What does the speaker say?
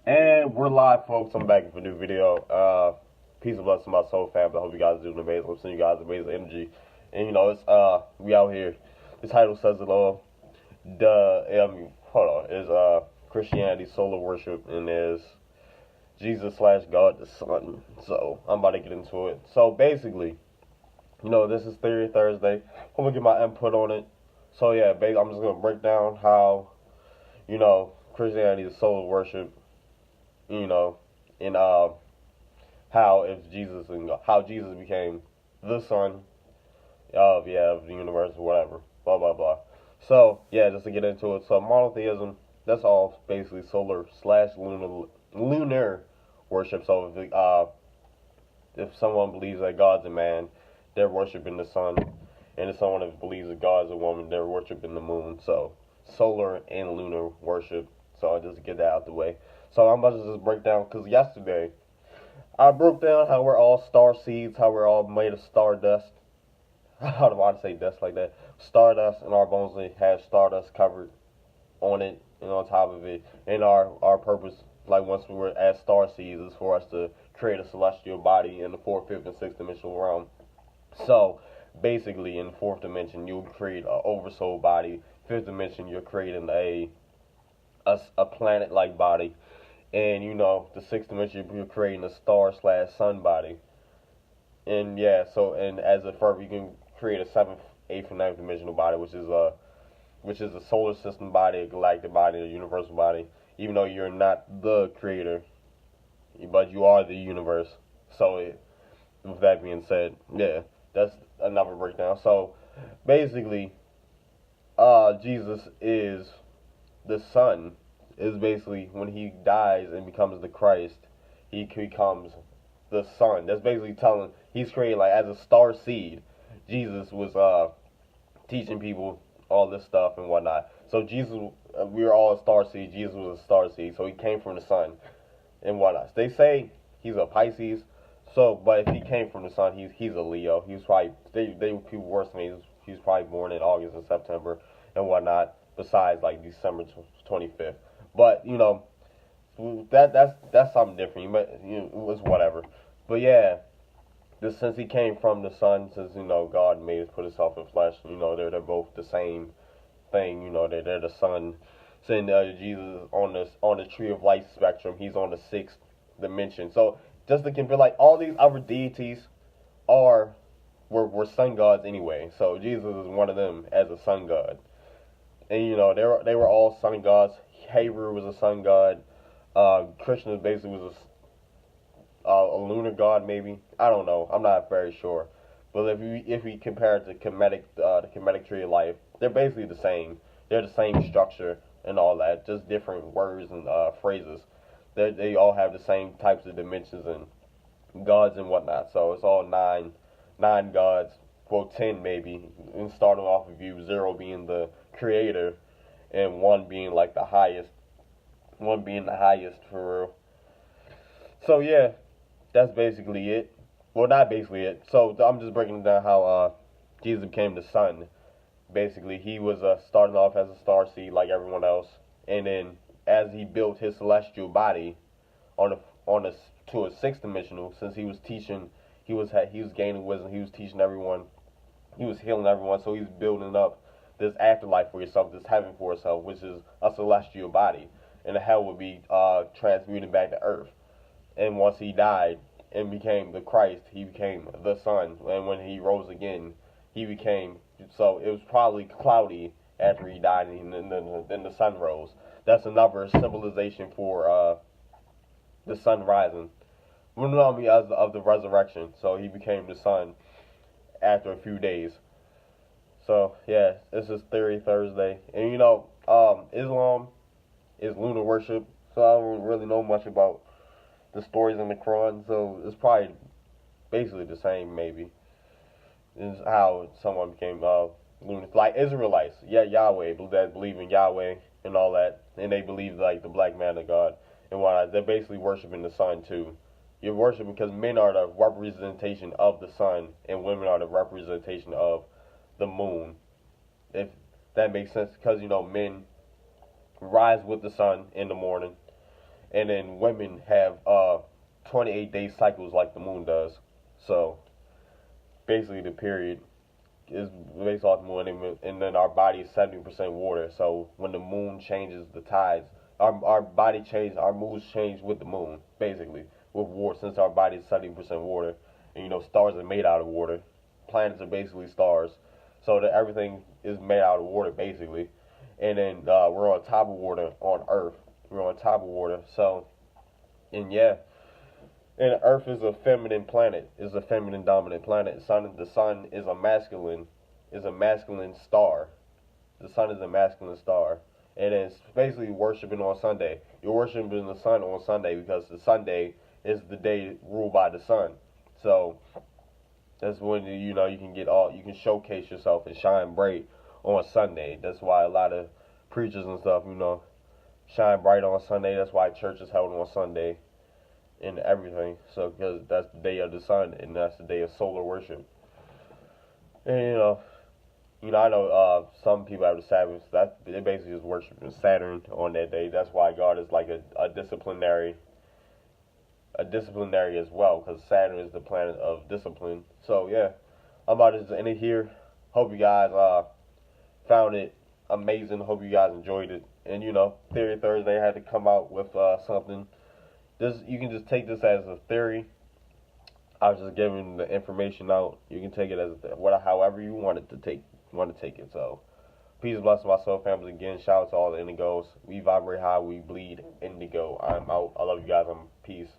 And we're live, folks. I'm back with a new video. Peace and blessings to my soul family. I hope you guys are doing amazing. I'm sending you guys amazing energy. And it's we out here. The title says it all. Hold on. Is Christianity solar worship, and is Jesus slash God the Son. So I'm about to get into it. So basically, this is Theory Thursday. I'm gonna get my input on it. So yeah, I'm just gonna break down how Christianity is solar worship. You know, and how Jesus became the Son of the universe or whatever, blah blah blah. So yeah, just to get into it. So monotheism, that's all basically solar slash lunar worship. So if someone believes that God's a man, they're worshiping the sun, and if someone that believes that God's a woman, they're worshiping the moon. So solar and lunar worship. So I just get that out the way. So I'm about to just break down, because yesterday I broke down how we're all star seeds, how we're all made of stardust. How do I say dust like that? Stardust, and our bones have stardust covered on it and on top of it. And our purpose, like once we were as star seeds, is for us to create a celestial body in the fourth, fifth, and sixth dimensional realm. So basically, in the fourth dimension, you'll create an oversoul body. Fifth dimension, you're creating a planet-like body, and the sixth dimension, you're creating a star slash sun body. And yeah, so and as a further, you can create a seventh, eighth, and ninth dimensional body, which is a solar system body, a galactic body, a universal body. Even though you're not the creator, but you are the universe. So with that being said, yeah, that's another breakdown. So basically, Jesus is the Son. Is basically when he dies and becomes the Christ, he becomes the Son. That's basically telling he's created like as a star seed. Jesus was teaching people all this stuff and whatnot. So Jesus, we were all a star seed. Jesus was a star seed, so he came from the sun and whatnot. They say he's a Pisces. So, but if he came from the sun, he's a Leo. He's probably they people worse than me. He's probably born in August and September and whatnot. Besides like December 25th, but that's something different. It was whatever. But yeah, since he came from the sun, since God made us put himself in flesh, they're both the same thing. They're the sun. Saying Jesus on the tree of life spectrum, he's on the sixth dimension. So just to compare, like all these other deities are were sun gods anyway. So Jesus is one of them as a sun god, and they were all sun gods. Hebrew was a sun god. Krishna basically was a lunar god, maybe. I don't know. I'm not very sure. But if we compare it to the Kemetic tree of life, they're basically the same. They're the same structure and all that, just different words and phrases. They all have the same types of dimensions and gods and whatnot. So it's all nine gods. Well, 10 maybe. And starting off with you, zero being the creator, and one being like the highest. One being the highest for real. So yeah, that's basically it. Well, not basically it. So I'm just breaking down how Jesus became the Son. Basically, he was starting off as a star seed like everyone else, and then as he built his celestial body on a on a to a sixth dimensional, since he was teaching, he was gaining wisdom, he was teaching everyone, he was healing everyone, so he's building up this afterlife for yourself, this heaven for yourself, which is a celestial body, and the hell would be transmuted back to earth. And once he died and became the Christ, he became the Son. And when he rose again, he became. So it was probably cloudy after he died, and then the sun rose. That's another symbolization for the sun rising. Of the resurrection. So he became the Son after a few days. So yeah, this is Theory Thursday, and Islam is lunar worship. So I don't really know much about the stories in the Quran, so it's probably basically the same, maybe. Is how someone became lunatic. Like Israelites, yeah, Yahweh, that believe in Yahweh and all that, and they believe like the black man of God and whatnot. They're basically worshiping the sun too. You're worshiping because men are the representation of the sun, and women are the representation of the moon. If that makes sense, because men rise with the sun in the morning, and then women have 28-day cycles like the moon does. So basically, the period is based off the moon, and then our body is 70% water. So when the moon changes the tides, our body changes, our moods change with the moon, basically with water. Since our body is 70% water, and stars are made out of water, planets are basically stars. So that everything is made out of water basically, and then we're on top of water on Earth. We're on top of water. So and yeah, and Earth is a feminine planet, is a feminine dominant planet. The sun is a masculine star. The sun is a masculine star. And it's basically worshiping on Sunday. You're worshiping the sun on Sunday because the Sunday is the day ruled by the sun. So that's when you can you can showcase yourself and shine bright on Sunday. That's why a lot of preachers and stuff, shine bright on Sunday. That's why church is held on Sunday and everything. So because that's the day of the sun and that's the day of solar worship. And I know some people have the Sabbath. That they basically just worshiping Saturn on that day. That's why God is like a disciplinary as well, because Saturn is the planet of discipline. So yeah, I'm about to end it here. Hope you guys found it amazing. Hope you guys enjoyed it. And Theory Thursday had to come out with something. You can just take this as a theory. I was just giving the information out. You can take it as however you want to take it. So peace, blessings, my soul family. Again, shout out to all the indigos. We vibrate high, we bleed indigo. I'm out. I love you guys. Peace.